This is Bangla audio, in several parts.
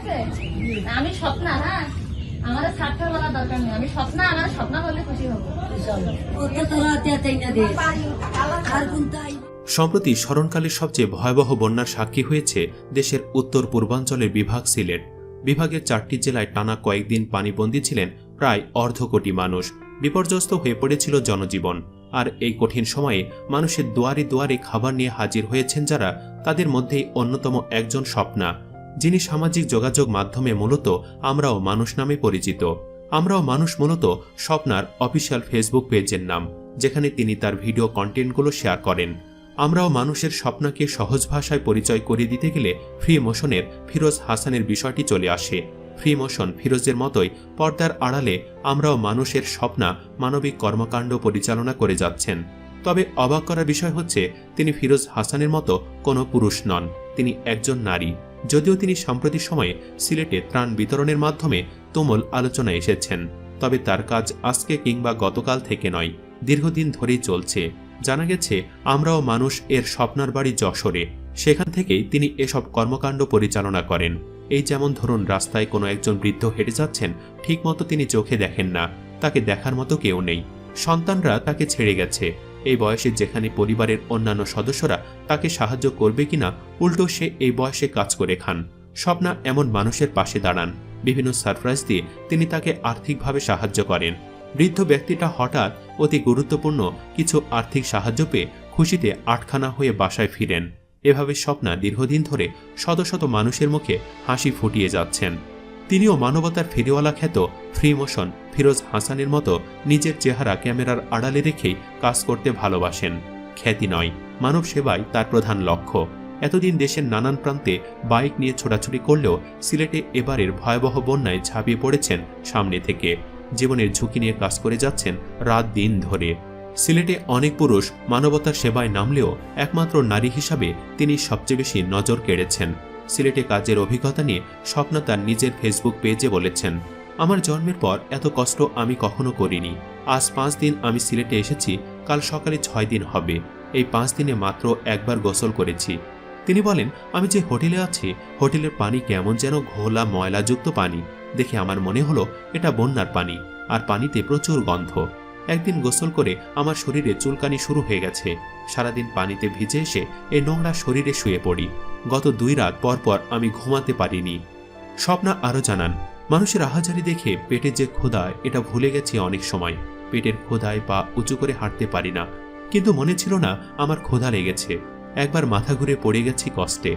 আছে? আমি স্বপ্না, হ্যাঁ আমাদের স্বার্থের বলার দরকার নেই। আমি স্বপ্না, আমার স্বপ্না বললে খুশি হবো। সম্প্রতি স্মরণকালের সবচেয়ে ভয়াবহ বন্যার সাক্ষী হয়েছে দেশের উত্তর পূর্বাঞ্চলের বিভাগ সিলেট। বিভাগের 4টি জেলায় টানা কয়েকদিন পানিবন্দী ছিলেন প্রায় অর্ধ কোটি মানুষ। বিপর্যস্ত হয়ে পড়েছিল জনজীবন। আর এই কঠিন সময়ে মানুষের দুয়ারে দুয়ারে খাবার নিয়ে হাজির হয়েছেন যারা, তাদের মধ্যেই অন্যতম একজন স্বপ্না, যিনি সামাজিক যোগাযোগ মাধ্যমে মূলত আমরাও মানুষ নামে পরিচিত। আমরাও মানুষ মূলত স্বপ্নার অফিসিয়াল ফেসবুক পেজের নাম, যেখানে তিনি তার ভিডিও কন্টেন্টগুলো শেয়ার করেন। আমরাও মানুষের স্বপ্নকে সহজ ভাষায় পরিচয় করিয়ে দিতে গেলে ফ্রি মোশনের ফিরোজ হাসানের বিষয়টি চলে আসে। ফ্রি মোশন ফিরোজের মতোই পর্দার আড়ালে আমরাও মানুষের স্বপ্না মানবিক কর্মকাণ্ড পরিচালনা করে যাচ্ছেন। তবে অবাক করার বিষয় হচ্ছে, তিনি ফিরোজ হাসানের মতো কোনো পুরুষ নন, তিনি একজন নারী। যদিও তিনি সাম্প্রতিক সময়ে সিলেটে ত্রাণ বিতরণের মাধ্যমে তুমুল আলোচনায় এসেছেন, তবে তার কাজ আজকে কিংবা গতকাল থেকে নয়, দীর্ঘদিন ধরেই চলছে। জানা গেছে আমরাও মানুষ এর স্বপ্নার বাড়ি যশোরে, সেখান থেকেই তিনি এসব কর্মকাণ্ড পরিচালনা করেন। এই যেমন ধরুন, রাস্তায় কোনো একজন বৃদ্ধ হেঁটে যাচ্ছেন, ঠিকমতো তিনি চোখে দেখেন না, তাকে দেখার মতো কেউ নেই, সন্তানরা তাকে ছেড়ে গেছে। এই বয়সে যেখানে পরিবারের অন্যান্য সদস্যরা তাকে সাহায্য করবে কিনা, উল্টো সে এই বয়সে কাজ করে খান। স্বপ্না এমন মানুষের পাশে দাঁড়ান, বিভিন্ন সারপ্রাইজ দিয়ে তিনি তাকে আর্থিকভাবে সাহায্য করেন। বৃদ্ধ ব্যক্তিটা হঠাৎ অতি গুরুত্বপূর্ণ কিছু আর্থিক সাহায্য পেয়ে খুশিতে আটখানা হয়ে বাসায় ফিরেন। এভাবে স্বপ্না দীর্ঘদিন ধরে শত শত মানুষের মুখে হাসি ফুটিয়ে যাচ্ছেন। তিনিও মানবতার ফেরিওয়ালা খ্যাত ফ্রি মোশন ফিরোজ হাসানের মতো নিজের চেহারা ক্যামেরার আড়ালে রেখেই কাজ করতে ভালোবাসেন। খ্যাতি নয়, মানব সেবাই তার প্রধান লক্ষ্য। এতদিন দেশের নানান প্রান্তে বাইক নিয়ে ছোটাছুটি করলেও সিলেটে এবারের ভয়াবহ বন্যায় ঝাঁপিয়ে পড়েছেন সামনে থেকে। জীবনের ঝুঁকি নিয়ে কাজ করে যাচ্ছেন রাত দিন ধরে। সিলেটে অনেক পুরুষ মানবতার সেবায় নামলেও একমাত্র নারী হিসাবে তিনি সবচেয়ে বেশি নজর কেড়েছেন। সিলেটে কাজের অভিজ্ঞতা নিয়ে স্বপ্না তার নিজের ফেসবুক পেজে বলেছেন, আমার জন্মের পর এত কষ্ট আমি কখনো করিনি। আজ 5 দিন আমি সিলেটে এসেছি, কাল সকালে 6 দিন হবে। এই 5 দিনে মাত্র একবার গোসল করেছি। তিনি বলেন, আমি যে হোটেলে আছি, হোটেলের পানি কেমন যেন ঘোলা ময়লাযুক্ত পানি। দেখে আমার মনে হলো এটা বন্যার পানি, আর পানিতে প্রচুর গন্ধ। একদিন গোসল করে আমার শরীরে চুলকানি শুরু হয়ে গেছে। সারাদিন পানিতে ভিজে এসে এই নোংরা শরীরে শুয়ে পড়ি। গত 2 রাত পর পর আমি ঘুমাতে পারিনি। স্বপ্না আরও জানান, মানুষের আহাজারি দেখে পেটে যে ক্ষুধা, এটা ভুলে গেছি অনেক সময়। পেটের ক্ষুধায় পা উঁচু করে হাঁটতে পারি না, কিন্তু মনে ছিল না আমার ক্ষুধা লেগেছে। একবার মাথা ঘুরে পড়ে গেছি কষ্টে।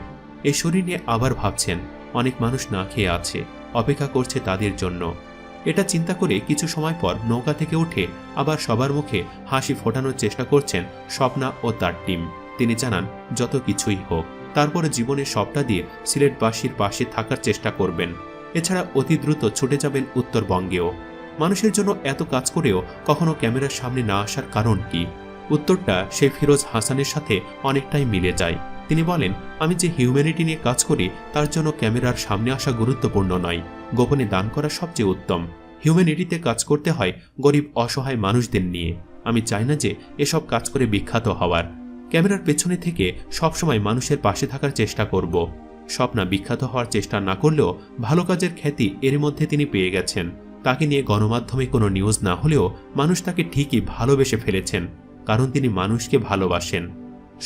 এই শরীর নিয়ে আবার ভাবছেন, অনেক মানুষ না খেয়ে আছে, অপেক্ষা করছে তাদের জন্য। এটা চিন্তা করে কিছু সময় পর নৌকা থেকে উঠে আবার সবার মুখে হাসি ফোটানোর চেষ্টা করছেন স্বপ্না ও তার টিম। তিনি জানান, যত কিছুই হোক, তারপরে জীবনের সবটা দিয়ে সিলেটবাসীর পাশে থাকার চেষ্টা করবেন। এছাড়া অতি দ্রুত ছুটে যাবেন উত্তরবঙ্গেও। মানুষের জন্য এত কাজ করেও কখনো ক্যামেরার সামনে না আসার কারণ কি? উত্তরটা সেই ফিরোজ হাসানের সাথে অনেকটাই মিলে যায়। তিনি বলেন, আমি যে হিউম্যানিটি নিয়ে কাজ করি তার জন্য ক্যামেরার সামনে আসা গুরুত্বপূর্ণ নয়, গোপনে দান করা সবচেয়ে উত্তম। হিউম্যানিটিতে কাজ করতে হয় গরিব অসহায় মানুষদের নিয়ে। আমি চাই না যে এসব কাজ করে বিখ্যাত হওয়ার। ক্যামেরার পেছনে থেকে সবসময় মানুষের পাশে থাকার চেষ্টা করব। স্বপ্না বিখ্যাত হওয়ার চেষ্টা না করলেও ভালো কাজের খ্যাতি এর মধ্যে তিনি পেয়ে গেছেন। তাকে নিয়ে গণমাধ্যমে কোনো নিউজ না হলেও মানুষ তাকে ঠিকই ভালোবেসে ফেলেছেন, কারণ তিনি মানুষকে ভালোবাসেন।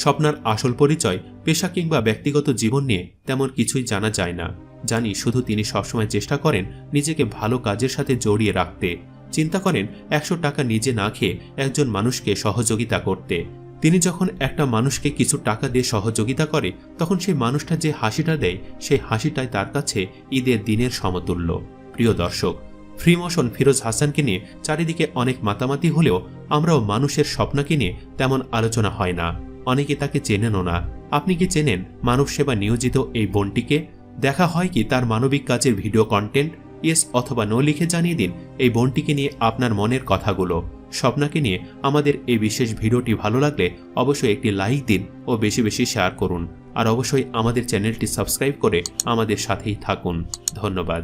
স্বপ্নার আসল পরিচয় পেশা কিংবা ব্যক্তিগত জীবন নিয়ে তেমন কিছুই জানা যায় না। জানি শুধু তিনি সবসময় চেষ্টা করেন নিজেকে ভালো কাজের সাথে জড়িয়ে রাখতে। চিন্তা করেন 100 টাকা নিজে না খেয়ে একজন মানুষকে সহযোগিতা করতে। তিনি যখন একটা মানুষকে কিছু টাকা দিয়ে সহযোগিতা করে, তখন সেই মানুষটা যে হাসিটা দেয়, সেই হাসিটাই তার কাছে ঈদের দিনের সমতুল্য। প্রিয় দর্শক, ফ্রি মোশন ফিরোজ হাসানকে নিয়ে চারিদিকে অনেক মাতামাতি হলেও আমরাও মানুষের স্বপ্নকে নিয়ে তেমন আলোচনা হয় না। অনেকে তাকে চেনেনও না। আপনি কি চেনেন মানব সেবা নিয়োজিত এই বোনটিকে? দেখা হয় কি তার মানবিক কাজের ভিডিও কন্টেন্ট? ইয়েস অথবা নো লিখে জানিয়ে দিন এই বোনটিকে নিয়ে আপনার মনের কথাগুলো। স্বপ্নাকে নিয়ে আমাদের এই বিশেষ ভিডিওটি ভালো লাগলে অবশ্যই একটি লাইক দিন ও বেশি বেশি শেয়ার করুন। আর অবশ্যই আমাদের চ্যানেলটি সাবস্ক্রাইব করে আমাদের সাথেই থাকুন। ধন্যবাদ।